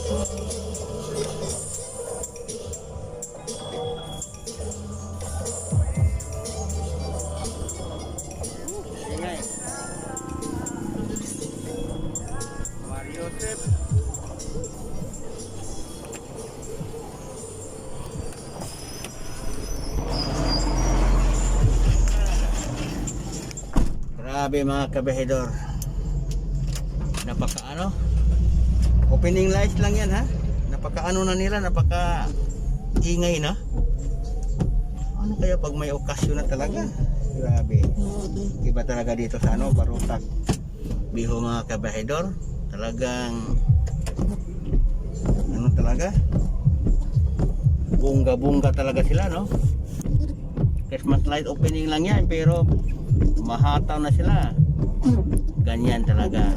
Ingay. Mario Sep. Grabe mga kabahedor. Napaka opening lights lang yan ha. Napaka na nila, napaka ingay na. Ano kaya pag may okasyon na talaga? Grabe. Iba talaga dito sa Barutak Biho mga kabahedor. Talagang talaga? Bunga-bunga talaga sila no. Christmas light opening lang yan pero mahataw na sila. Ganyan talaga